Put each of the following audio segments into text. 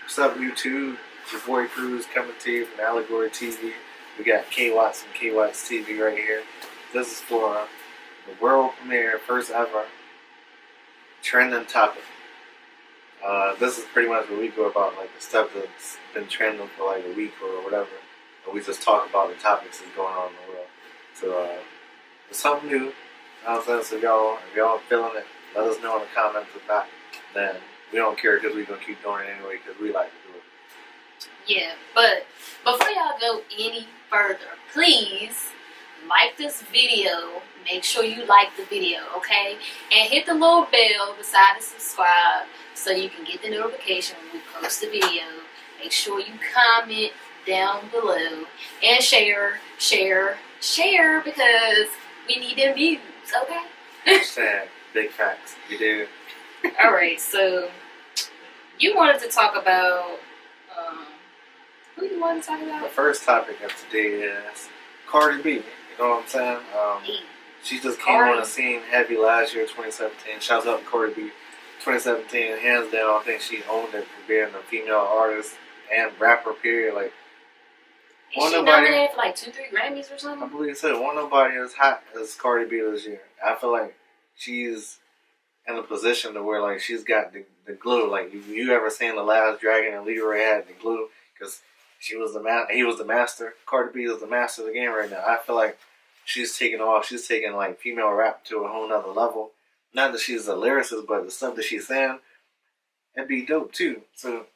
What's up, YouTube? It's your boy Cruz coming to you from Allegory TV. We got K Watts from K Watts TV right here. This is for the world premiere, first ever trending topic. This is pretty much what we go about, like the stuff that's been trending for like a week or whatever. And we just talk about the topics that's going on in the world. So it's something new. You know what I'm saying? So if y'all feeling it, let us know in the comments. If not, then we don't care because we're going to keep doing it anyway because we like to do it. Yeah, but before y'all go any further, please like this video. Make sure you like the video, okay? And hit the little bell beside the subscribe so you can get the notification when we post the video. Make sure you comment down below and share because we need them views, okay? Hashtag big facts. We do. Alright, so you wanted to talk about who you want to talk about? The first topic of today is Cardi B. You know what I'm saying? She just came on the scene heavy last year, 2017. Shouts out to Cardi B. 2017, hands down, I think she owned it for being a female artist and rapper, period. Like, is she nominated for like 2-3 Grammys or something? I believe so. Won't nobody as hot as Cardi B this year. I feel like she's in a position to where like she's got the glue. Like, you ever seen The Last Dragon and Leroy had the glue? Because he was the master. Cardi B is the master of the game right now. I feel like she's taking off. She's taking like female rap to a whole nother level. Not that she's a lyricist, but the stuff that she's saying, it'd be dope too. So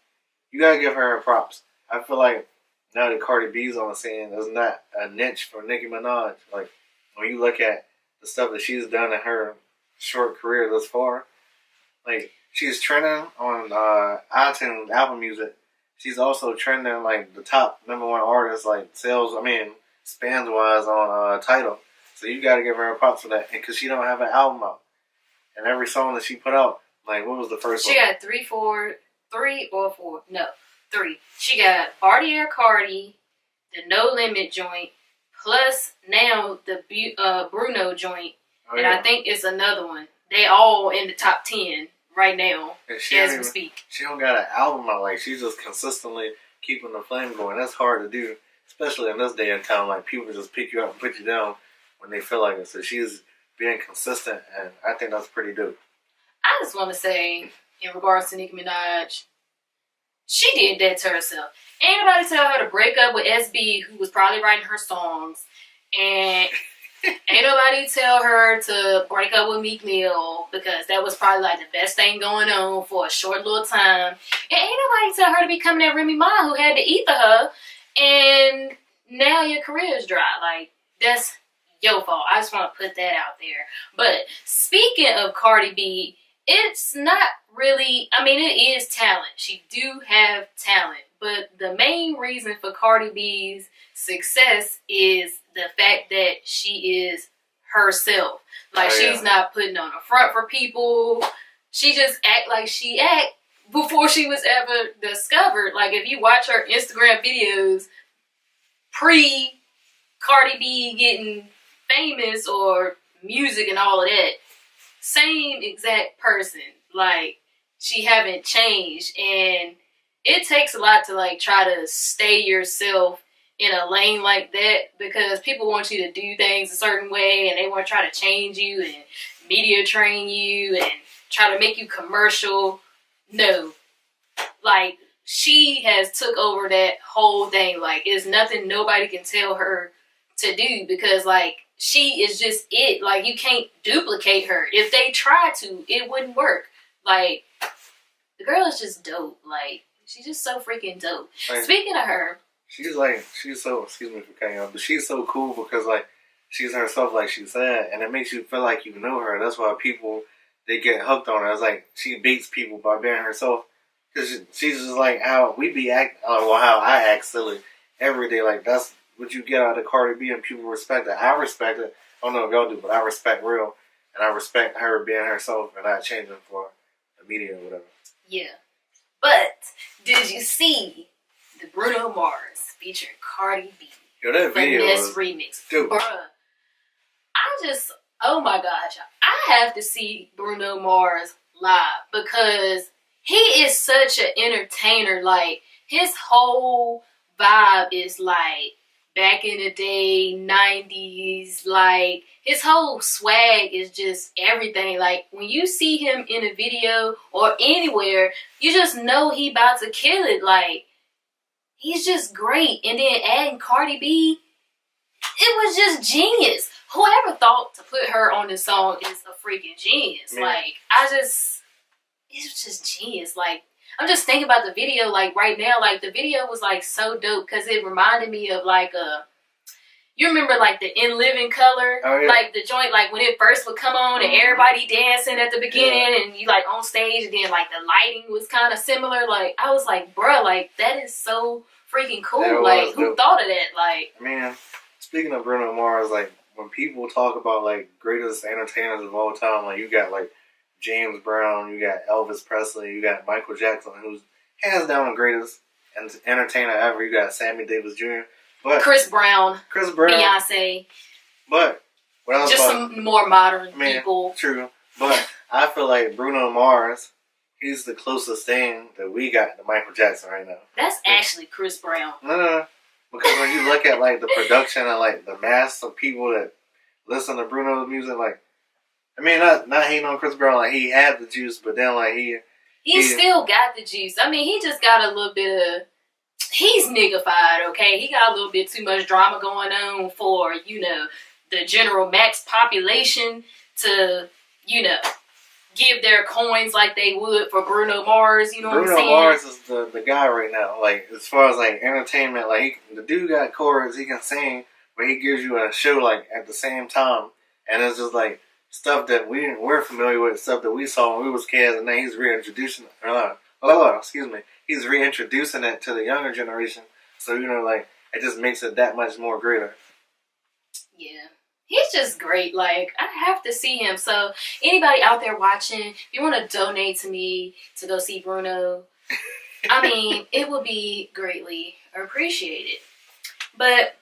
you gotta give her props. I feel like now that Cardi B's on the scene, there's not a niche for Nicki Minaj. Like, when you look at the stuff that she's done in her short career thus far, like, she's trending on iTunes, Apple Music. She's also trending like the top #1 artist, like spans wise on Tidal. So you gotta give her props for that, and because she don't have an album out, and every song that she put out, like, what was the first one? She got 3. She got Bartier Cardi, the No Limit joint, plus now the Bruno joint, and I think it's another one. They all in the top 10 right now as we speak. She don't got an album out. Like, she's just consistently keeping the flame going. That's hard to do, especially in this day and time. Like, people just pick you up and put you down when they feel like it. So she's being consistent, and I think that's pretty dope. I just want to say, in regards to Nicki Minaj, she did that to herself. Ain't nobody tell her to break up with SB, who was probably writing her songs, and ain't nobody tell her to break up with Meek Mill, because that was probably like the best thing going on for a short little time. And ain't nobody tell her to be coming at Remy Ma, who had to ether her, and now your career is dry. Like, that's your fault. I just want to put that out there. But speaking of Cardi B, it's not really, it is talent. She do have talent. But the main reason for Cardi B's success is the fact that she is herself. Like, she's not putting on a front for people. She just act like she act before she was ever discovered. Like, if you watch her Instagram videos pre-Cardi B getting famous or music and all of that, same exact person. Like, she haven't changed, and it takes a lot to like try to stay yourself in a lane like that, because people want you to do things a certain way, and they want to try to change you and media train you and try to make you commercial. No, like, she has took over that whole thing. Like, it's nothing nobody can tell her to do, because like, she is just it. Like, you can't duplicate her. If they try to, it wouldn't work. Like, the girl is just dope. Like, she's just so freaking dope. Like, speaking of her, she's so, excuse me for cutting off, but she's so cool because like, she's herself, like she said, and it makes you feel like you know her. That's why people, they get hooked on her. It's like, she beats people by being herself, because she's just like how we be act, how I act silly every day. Like, that's what you get out of Cardi B, and people respect it. I respect it. I don't know if y'all do, but I respect real, and I respect her being herself and not changing for the media or whatever. Yeah. But did you see the Bruno Mars featuring Cardi B? Yo, that video Finesse remix. Dude. Bruh. Oh my gosh. I have to see Bruno Mars live, because he is such an entertainer. Like, his whole vibe is like back in the day, 90s. Like, his whole swag is just everything. Like, when you see him in a video or anywhere, you just know he about to kill it. Like, he's just great. And then adding Cardi B, it was just genius. Whoever thought to put her on this song is a freaking genius. Man. Like, it was just genius. Like, I'm just thinking about the video, like, right now. Like, the video was, like, so dope because it reminded me of, like, you remember, like, the In Living Color? Oh, yeah. Like, the joint, like, when it first would come on and everybody dancing at the beginning and you, like, on stage and then, like, the lighting was kind of similar. Like, I was like, bruh, like, that is so freaking cool. Like, who thought of that? Like, man, speaking of Bruno Mars, like, when people talk about, like, greatest entertainers of all time, like, you got, like, James Brown, you got Elvis Presley, you got Michael Jackson, who's hands down the greatest entertainer ever. You got Sammy Davis Jr., but Chris Brown, Beyonce. But what else? Just some more modern people. True, but I feel like Bruno Mars, he's the closest thing that we got to Michael Jackson right now. That's actually Chris Brown. No, because when you look at like the production and like the mass of people that listen to Bruno's music, like. I mean, not hating on Chris Brown, like, he had the juice, but then, like, he still got the juice. I mean, he just got a little bit of, he's niggified, okay? He got a little bit too much drama going on for, you know, the general max population to, you know, give their coins like they would for Bruno Mars, you know what I'm saying? Bruno Mars is the guy right now, like, as far as, like, entertainment, like, the dude got chords, he can sing, but he gives you a show, like, at the same time, and it's just, like, stuff that we're familiar with, stuff that we saw when we was kids, and then he's reintroducing he's reintroducing it to the younger generation. So, you know, like, it just makes it that much more greater. Yeah. He's just great. Like, I have to see him. So, anybody out there watching, if you want to donate to me to go see Bruno, I mean, it would be greatly appreciated. But,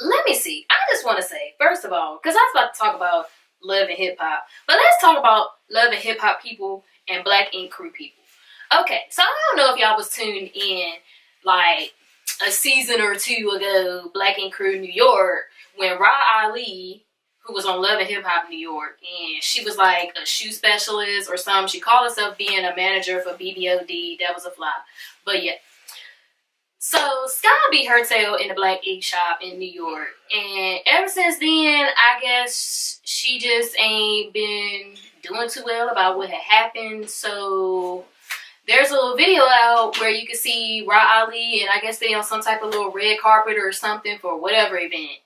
let me see. I just want to say, first of all, because I was about to talk about love and hip-hop. But let's talk about love and hip-hop people and Black Ink Crew people. Okay, so I don't know if y'all was tuned in, like, a season or two ago, Black Ink Crew New York, when Ra Ali, who was on Love and Hip-Hop New York, and she was, like, a shoe specialist or something. She called herself being a manager for BBOD. That was a flop. But, yeah. So, Sky beat her tail in the Black Ink shop in New York. And ever since then, I guess she just ain't been doing too well about what had happened. So, there's a little video out where you can see Ra Ali, and I guess they on some type of little red carpet or something for whatever event.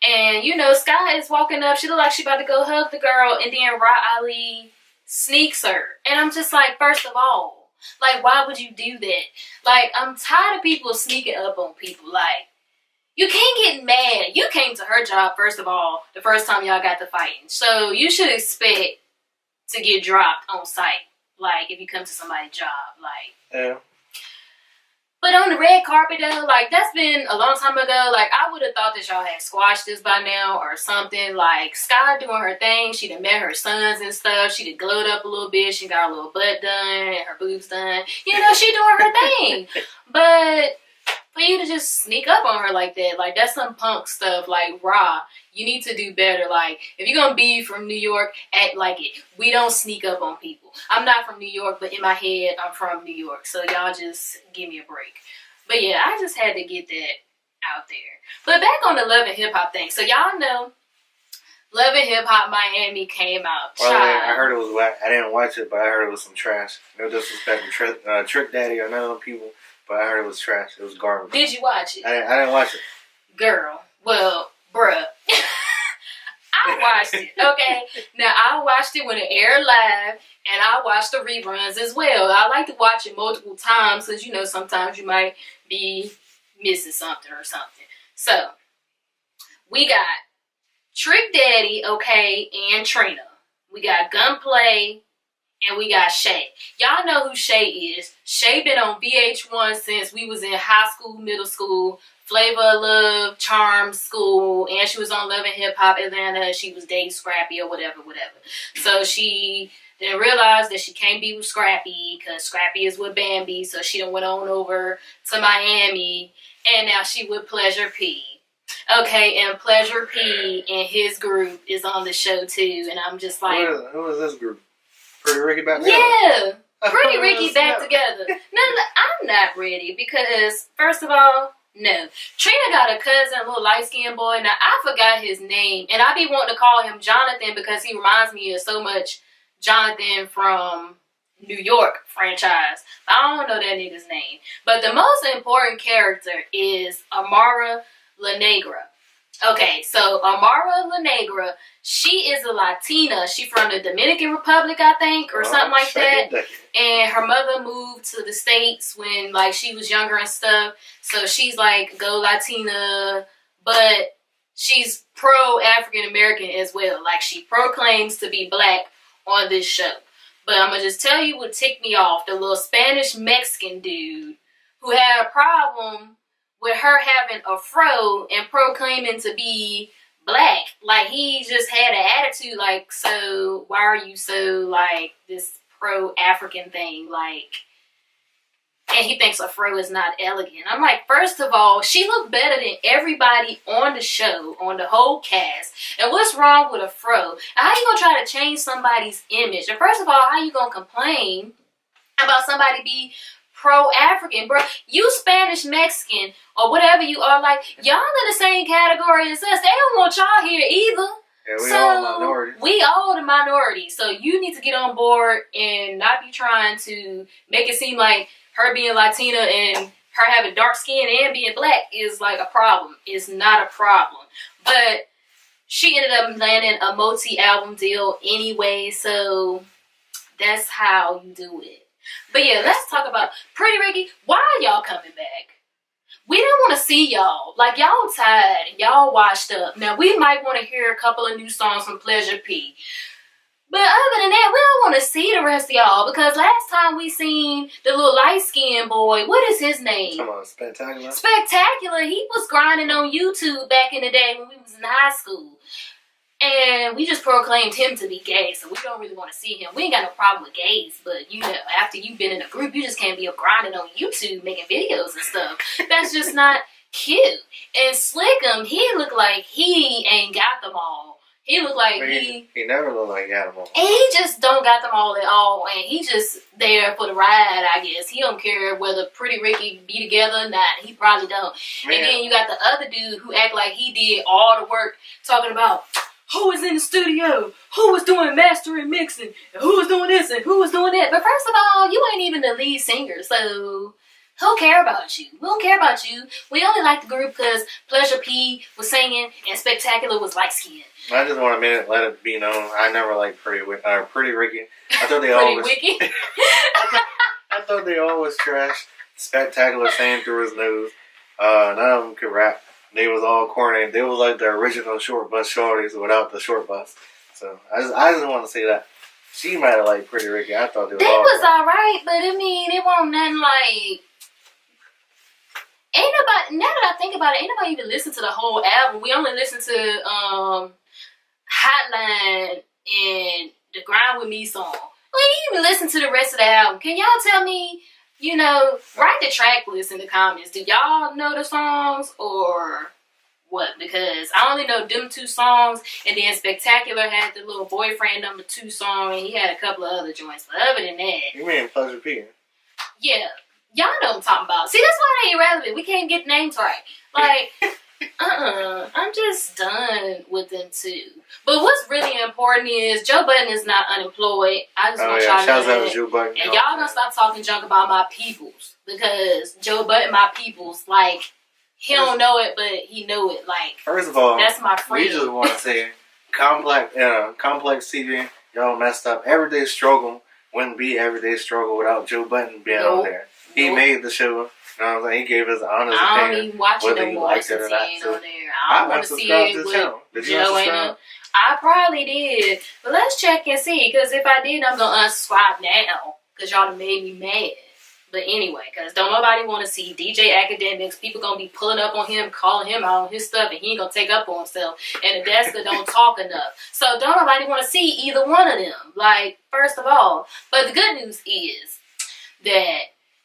And, you know, Sky is walking up. She look like she about to go hug the girl, and then Ra Ali sneaks her. And I'm just like, first of all, like, why would you do that? Like, I'm tired of people sneaking up on people. Like, you can't get mad. You came to her job, first of all, the first time y'all got to fighting. So, you should expect to get dropped on sight. Like, if you come to somebody's job. Like, yeah. But on the red carpet, though, like, that's been a long time ago. Like, I would have thought that y'all had squashed this by now or something. Like, Sky doing her thing. She done met her sons and stuff. She done glowed up a little bit. She got her little butt done and her boobs done. You know, she doing her thing. But for you to just sneak up on her like that, like, that's some punk stuff. Like, Ra, you need to do better. Like, if you're going to be from New York, act like it. We don't sneak up on people. I'm not from New York, but in my head, I'm from New York. So y'all just give me a break. But yeah, I just had to get that out there. But back on the Love and Hip Hop thing. So y'all know Love and Hip Hop Miami came out. Well, I heard it was whack. I didn't watch it, but I heard it was some trash. No disrespect to Trick Daddy or none of them people, but I heard it was trash. It was garbage. Did you watch it? I didn't watch it. Girl. Well, bruh. I watched it, okay? Now, I watched it when it aired live, and I watched the reruns as well. I like to watch it multiple times, because, you know, sometimes you might be missing something or something. So, we got Trick Daddy, okay, and Trina. We got Gunplay, and we got Shay. Y'all know who Shay is. Shay been on VH1 since we was in high school, middle school, Flavor of Love, Charm School, and she was on Love and Hip Hop Atlanta. She was dating Scrappy or whatever. So she Then realized that she can't be with Scrappy because Scrappy is with Bambi, so she done went on over to Miami, and now she with Pleasure P. Okay, and Pleasure P and his group is on the show too, and I'm just like, who is this group? Pretty Ricky back together? Yeah, Pretty Ricky back together. No, I'm not ready because, first of all, no. Trina got a cousin, a little light-skinned boy. Now, I forgot his name, and I be wanting to call him Jonathan because he reminds me of so much Jonathan from New York franchise. I don't know that nigga's name. But the most important character is Amara La Negra. Okay, so Amara La Negra, she is a Latina. She from the Dominican Republic, I think, or something like that. And her mother moved to the States when, like, she was younger and stuff. So she's like, go Latina, but she's pro-African American as well. Like, she proclaims to be black on this show. But I'm going to just tell you what ticked me off. The little Spanish Mexican dude who had a problem with her having a fro and proclaiming to be black. Like, he just had an attitude like, so why are you so, like, this pro-African thing? Like, and he thinks a fro is not elegant. I'm like, first of all, she looked better than everybody on the show, on the whole cast. And what's wrong with a fro? And how you gonna try to change somebody's image? And first of all, how you gonna complain about somebody be pro-African, bro? You Spanish Mexican or whatever you are, like, y'all in the same category as us. They don't want y'all here either. Yeah, we all minorities. We all the minority. So you need to get on board and not be trying to make it seem like her being Latina and her having dark skin and being black is like a problem. It's not a problem. But she ended up landing a multi-album deal anyway, so that's how you do it. But yeah, let's talk about Pretty Ricky. Why are y'all coming back? We don't want to see y'all. Like, y'all tired. Y'all washed up. Now, we might want to hear a couple of new songs from Pleasure P. But other than that, we don't want to see the rest of y'all. Because last time we seen the little light-skinned boy, what is his name? Come on, Spectacular. Spectacular. He was grinding on YouTube back in the day when we was in high school. And we just proclaimed him to be gay, so we don't really want to see him. We ain't got no problem with gays, but, you know, after you've been in a group, you just can't be grinding on YouTube making videos and stuff. That's just not cute. And Slickum, he looked like he ain't got them all. He looked like he never looked like he had them all. And he just don't got them all at all, and he just there for the ride, I guess. He don't care whether Pretty Ricky be together or not. He probably don't. Man. And then you got the other dude who act like he did all the work, talking about who was in the studio, who was doing mastering, mixing, and who was doing this and who was doing that. But first of all, you ain't even the lead singer, so who care about you? We don't care about you. We only like the group because Pleasure P was singing and Spectacular was light-skinned. I just want to let it be known, I never liked Pretty Ricky. I thought they I thought they always trashed Spectacular saying through his nose. None of them could rap. They was all corny. They was like the original short bus shorties without the short bus. So I just want to say that she might have liked Pretty Ricky. I thought they was alright, but I mean, it wasn't nothing like. Ain't nobody. Now that I think about it, ain't nobody even listen to the whole album. We only listened to Hotline and the Grind With Me song. We didn't even listen to the rest of the album. Can y'all tell me? You know, write the track list in the comments. Do y'all know the songs or what? Because I only know them 2 songs, and then Spectacular had the little Boyfriend number 2 song, and he had a couple of other joints. But other than that, you mean Pleasure P? Yeah, y'all know what I'm talking about. See, that's why they ain't relevant. We can't get names right. Like, I'm just done with them too. But what's really important is Joe Budden is not unemployed. I just want y'all to know that. Joe Budden. And y'all gonna stop talking junk about my peoples, because Joe Budden, my peoples, like, he don't know it, but he know it. Like, first of all, that's my friend. We just want to say, Complex TV, y'all messed up. Everyday Struggle wouldn't be Everyday Struggle without Joe Budden being on there. He made the show. You know what I'm saying? He gave his honest opinion. I don't even watch it no more since he ain't on there. I don't want to see it with Joe and I probably did. But let's check and see, because if I did, I'm going to unsubscribe now, because y'all done made me mad. But anyway, because don't nobody want to see DJ Academics. People going to be pulling up on him, calling him out on his stuff, and he ain't going to take up on himself. And the Deska don't talk enough. So don't nobody want to see either one of them. Like, first of all. But the good news is that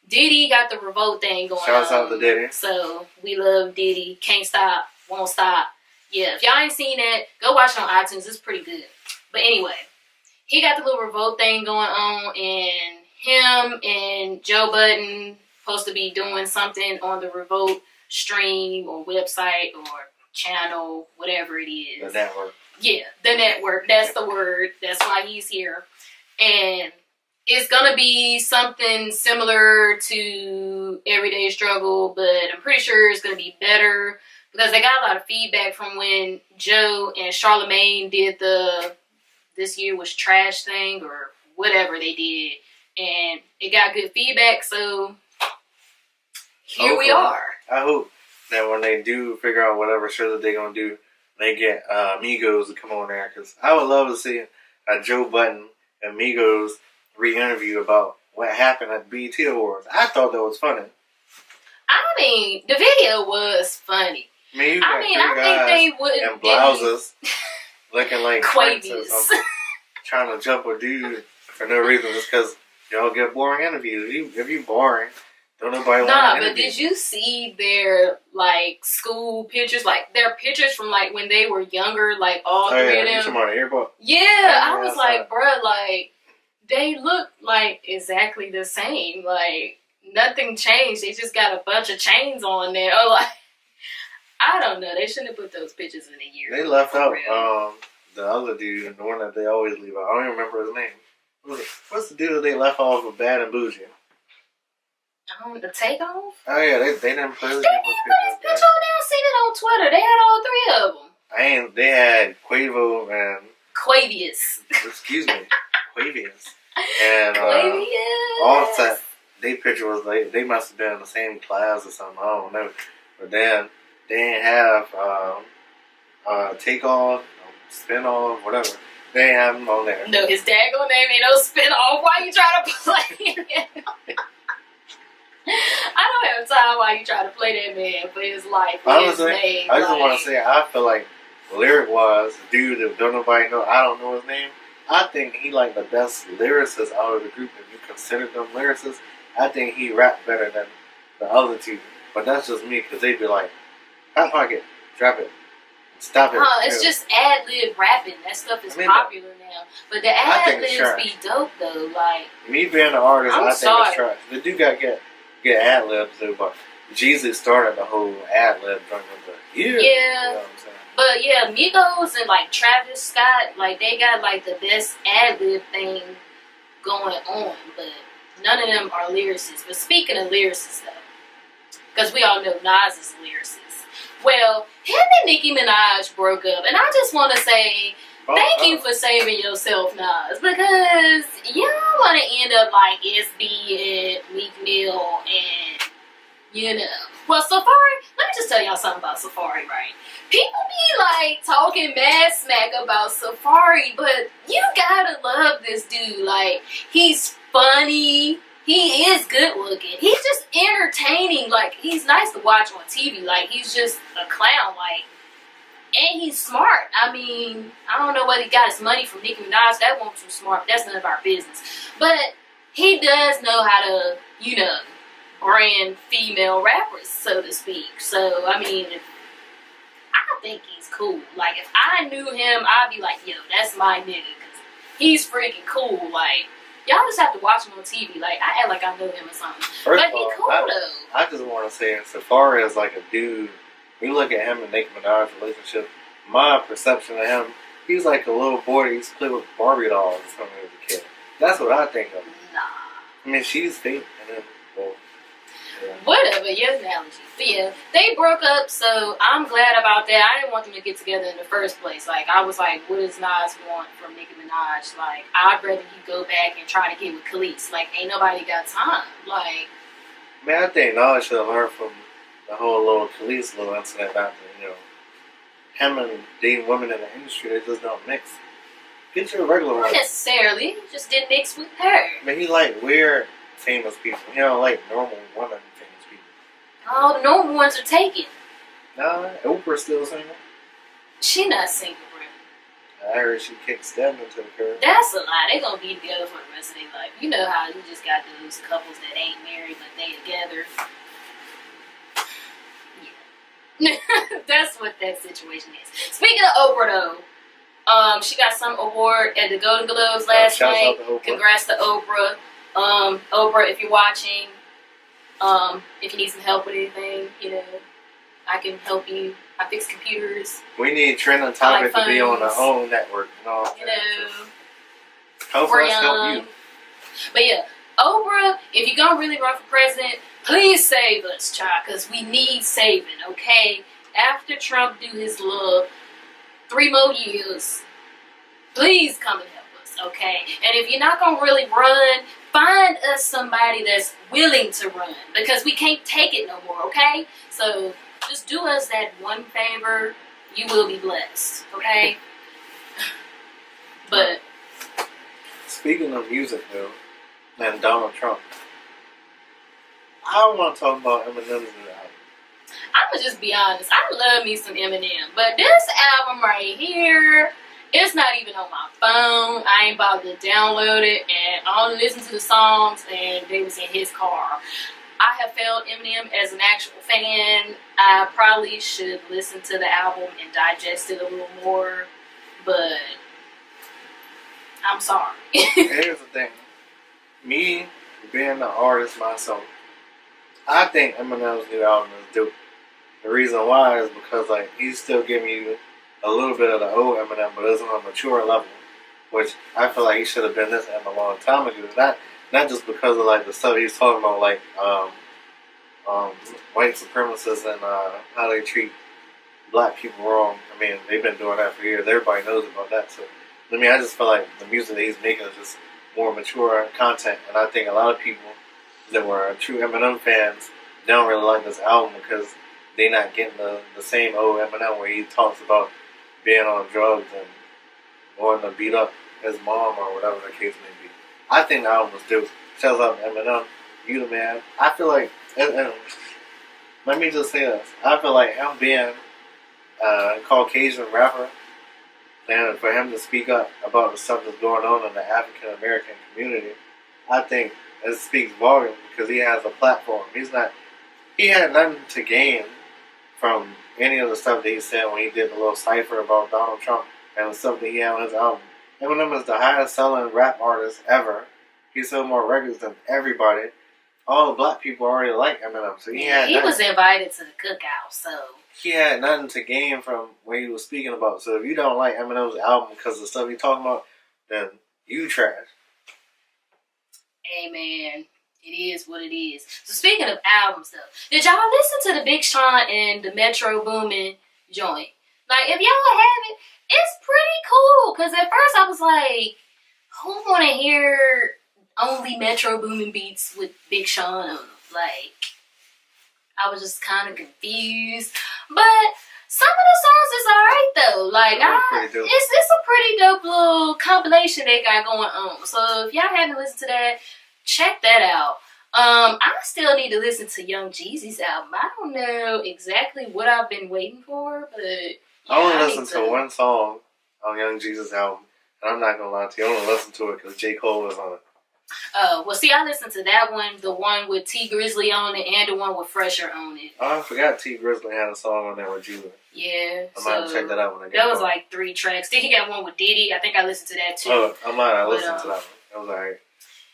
Diddy got the revolt thing going on. Shouts out to Diddy. So we love Diddy. Can't stop, won't stop. Yeah, if y'all ain't seen that, go watch it on iTunes. It's pretty good. But anyway, he got the little revolt thing going on, and him and Joe Budden supposed to be doing something on the revolt stream or website or channel, whatever it is. The network. Yeah, the network. That's the word. That's why he's here. And it's going to be something similar to Everyday Struggle, but I'm pretty sure it's going to be better because they got a lot of feedback from when Joe and Charlamagne did the This Year Was Trash thing or whatever they did. And it got good feedback, so here we are. I hope that when they do figure out whatever show that they're going to do, they get Migos to come on there, because I would love to see a Joe Budden and Migos re-interview about what happened at BET Awards. I thought that was funny. I mean, the video was funny. I mean, I think they would in blouses looking like Quavies trying to jump a dude for no reason, just because y'all get boring interviews. If you boring, don't nobody want to interview. But did you see their, like, school pictures? Like, their pictures from, like, when they were younger, like, all three of them. You talking about the yearbook? Yeah, I was like, bruh, like, they look, like, exactly the same. Like, nothing changed. They just got a bunch of chains on there. Oh, like, I don't know. They shouldn't have put those pictures in a year. They left out the other dude, the one that they always leave out. I don't even remember his name. What's the dude that they left off of Bad and Bougie? The Takeover? Oh yeah, they didn't put his picture on there. I seen it on Twitter. They had all three of them. They had Quavo and Quavius. Excuse me, Quavius. And Quavius. all the time, they picture was like they must have been in the same class or something. I don't know. But then they didn't have Takeoff, Spin-Off, whatever. They didn't have him on there. No, his daggone name ain't no Spin-Off. Why you trying to play it? I don't have time while you try to play that man for his life. Honestly, his name, I just want to say, I feel like lyric-wise, dude that don't nobody know, I don't know his name. I think he like the best lyricist out of the group. If you consider them lyricists, I think he rapped better than the other two. But that's just me, because they be like, hot pocket, drop it, stop it. It's just ad-lib rapping. That stuff is popular now. But the ad-libs be dope, though. Like, me being an artist, I think it's trash. The dude got to get ad-libs, though, but Jesus started the whole ad-lib thing with the yeah. You know what I'm saying? But yeah, Migos and like Travis Scott, like they got like the best ad-lib thing going on, but none of them are lyricists. But speaking of lyricists, though, because we all know Nas is a lyricist. Well, him and Nicki Minaj broke up, and I just want to say thank you for saving yourself, Nas, because y'all want to end up like SB and Meek Mill and, you know. Well, Safari, let me just tell y'all something about Safari, right? People be like talking mad smack about Safari, but you gotta love this dude. Like, he's funny. He is good looking. He's just entertaining. Like, he's nice to watch on TV. Like, he's just a clown. Like, and he's smart. I mean, I don't know whether he got his money from Nicki Minaj. That won't too smart. That's none of our business. But he does know how to, you know, brand female rappers, so to speak. So, I mean, I think he's cool. Like, if I knew him, I'd be like, yo, that's my nigga. Because he's freaking cool. Like, y'all just have to watch him on TV. Like, I act like I know him or something. But he cool, though. I just want to say, Safari is like a dude. When you look at him and Nicki Minaj's relationship, my perception of him, he's like a little boy that used to play with Barbie dolls when he was a kid. That's what I think of him. Nah. I mean, she's fake. And then, well, yeah. Whatever, your analogy. But yeah, they broke up, so I'm glad about that. I didn't want them to get together in the first place. Like, I was like, what does Nas want from Nicki Minaj? Like, I'd rather you go back and try to get with Khalees. Like, ain't nobody got time. Like, man, I think Nas should have learned from the whole little Khalees little incident about the, you know, him and dating women in the industry, they just don't mix. Get your regular one. Not necessarily. He just didn't mix with her. I mean, he like weird famous people. You know, like normal women famous people. All the normal ones are taken. Nah, Oprah's still single. She not single, bro. I heard she kicked Stedman to the curb. That's a lie. They gonna be together for the rest of their life. You know how you just got those couples that ain't married but they together. Yeah. That's what that situation is. Speaking of Oprah though, she got some award at the Golden Globes last night. Congrats to Oprah. Oprah, if you're watching, if you need some help with anything, you know, I can help you. I fix computers. We need trending topic to be on our own network and all. You know, help us help you. But yeah, Oprah, if you're gonna really run for president, please save us, child, because we need saving. Okay, after Trump do his little 3 more years, please come and help us. Okay, and if you're not gonna really run, find us somebody that's willing to run because we can't take it no more. Okay, so. Just do us that one favor. You will be blessed. Okay? But speaking of music though, and Donald Trump, I want to talk about Eminem's new album. I'ma just be honest. I love me some Eminem, but this album right here, it's not even on my phone. I ain't about to download it, and I only listen to the songs, and they was in his car. I have failed Eminem as an actual fan. I probably should listen to the album and digest it a little more, but I'm sorry. Here's the thing. Me, being an artist myself, I think Eminem's new album is dope. The reason why is because like he's still giving you a little bit of the old Eminem, but it's on a mature level, which I feel like he should have been this a long time ago. Not just because of like the stuff he's talking about, like white supremacists and how they treat black people wrong. I mean, they've been doing that for years. Everybody knows about that. So, I mean, I just feel like the music that he's making is just more mature content. And I think a lot of people that were true Eminem fans don't really like this album because they're not getting the same old Eminem where he talks about being on drugs and wanting to beat up his mom or whatever the case may be. I think the album was dope. Shouts out to Eminem. You the man. I feel like, and let me just say this. I feel like him being a Caucasian rapper, and for him to speak up about the stuff that's going on in the African American community, I think it speaks volume because he has a platform. He had nothing to gain from any of the stuff that he said when he did the little cipher about Donald Trump and the stuff that he had on his album. Eminem is the highest selling rap artist ever. He sold more records than everybody. All the black people already like Eminem, so he was invited to the cookout, so he had nothing to gain from what he was speaking about. So if you don't like Eminem's album because of the stuff he's talking about, then you trash. Hey man, it is what it is. So speaking of albums, though, did y'all listen to the Big Sean and the Metro Boomin joint? Like, if y'all haven't, it's pretty cool. Cause at first I was like, who want to hear only Metro Boomin beats with Big Sean on them? Like, I was just kind of confused. But some of the songs is alright though. Like, it's a pretty dope little compilation they got going on. So if y'all haven't listened to that, check that out. I still need to listen to Young Jeezy's album. I don't know exactly what I've been waiting for, but yeah, I only listened to one song on Young Jeezy's album, and I'm not gonna lie to you, I only listened to it because J. Cole was on it. Oh, well, see, I listened to that one, the one with T Grizzly on it, and the one with Fresher on it. Oh, I forgot T Grizzly had a song on there with Jeezy. Yeah, I might have checked that out when I get That was like 3 tracks. Then he got one with Diddy. I think I listened to that too. Oh, I might have listened to that one. That was alright.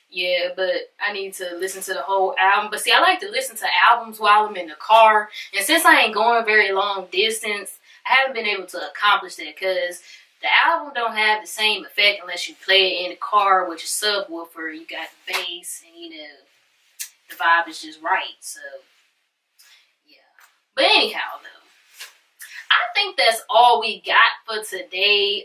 Yeah, but I need to listen to the whole album. But see, I like to listen to albums while I'm in the car. And since I ain't going very long distance, I haven't been able to accomplish that because the album don't have the same effect unless you play it in the car with your subwoofer. You got the bass and, you know, the vibe is just right. So, yeah. But anyhow, though, I think that's all we got for today.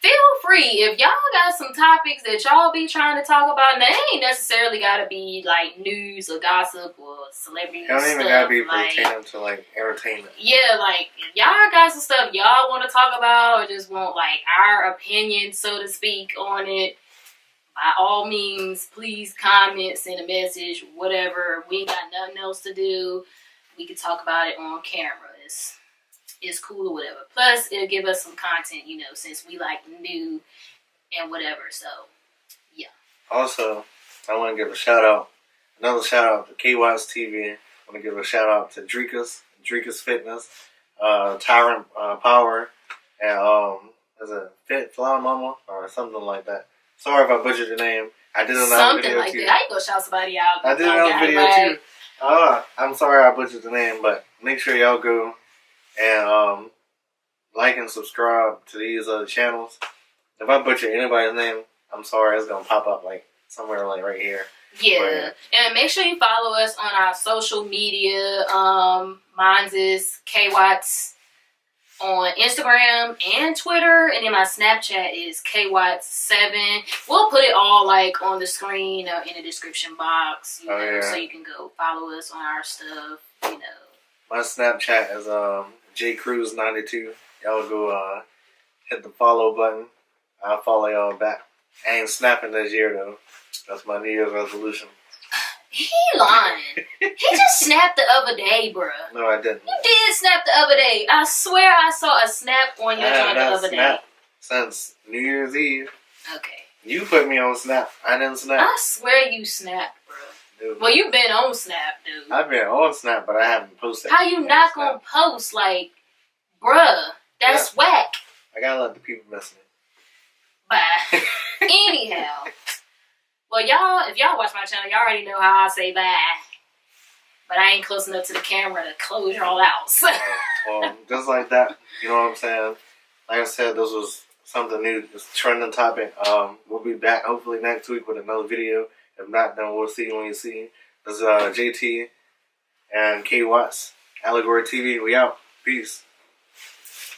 Feel free, if y'all got some topics that y'all be trying to talk about, and they ain't necessarily gotta be like news or gossip or celebrity stuff. It don't even gotta be pertaining to like entertainment. Yeah, like if y'all got some stuff y'all want to talk about or just want like our opinion, so to speak, on it, by all means, please comment, send a message, whatever. We ain't got nothing else to do. We can talk about it on camera. It's cool or whatever. Plus, it'll give us some content, you know, since we like new and whatever. So, yeah. Also, I want to give another shout out to KWatts TV. I want to give a shout out to Drika's Fitness, Tyrant Power, and is it Fit Fly Mama or something like that. Sorry if I butchered your name. I did another video like too. That. I ain't gonna shout somebody out. I did another video too. I'm sorry I butchered the name, but make sure y'all go and like and subscribe to these other channels. If I butcher anybody's name, I'm sorry. It's gonna pop up like somewhere like right here. Yeah, and make sure you follow us on our social media. Mine's is KWatts on Instagram and Twitter, and then my Snapchat is KWatts7. We'll put it all like on the screen or in the description box, you know, so you can go follow us on our stuff, you know. My Snapchat is jcruz92. Y'all go hit the follow button. I'll follow y'all back. I ain't snapping this year though. That's my New Year's resolution. He lying. He just snapped the other day, bruh. No, I didn't. You did snap the other day. I swear I saw a snap on your joint the other day. Since New Year's Eve. Okay. You put me on Snap. I didn't snap. I swear you snapped, bruh. Dude. Well, you've been on Snap, dude. I've been on Snap, but I haven't posted. How you not gonna post? Like, bruh, that's whack. I gotta let the people miss me. Bye. Anyhow. Well, y'all, if y'all watch my channel, y'all already know how I say bye. But I ain't close enough to the camera to close y'all out. So. Well, just like that, you know what I'm saying? Like I said, this was something new. It's a trending topic. We'll be back hopefully next week with another video. If not, then we'll see you when you see. This is JT and KWatts, Allegory TV. We out. Peace.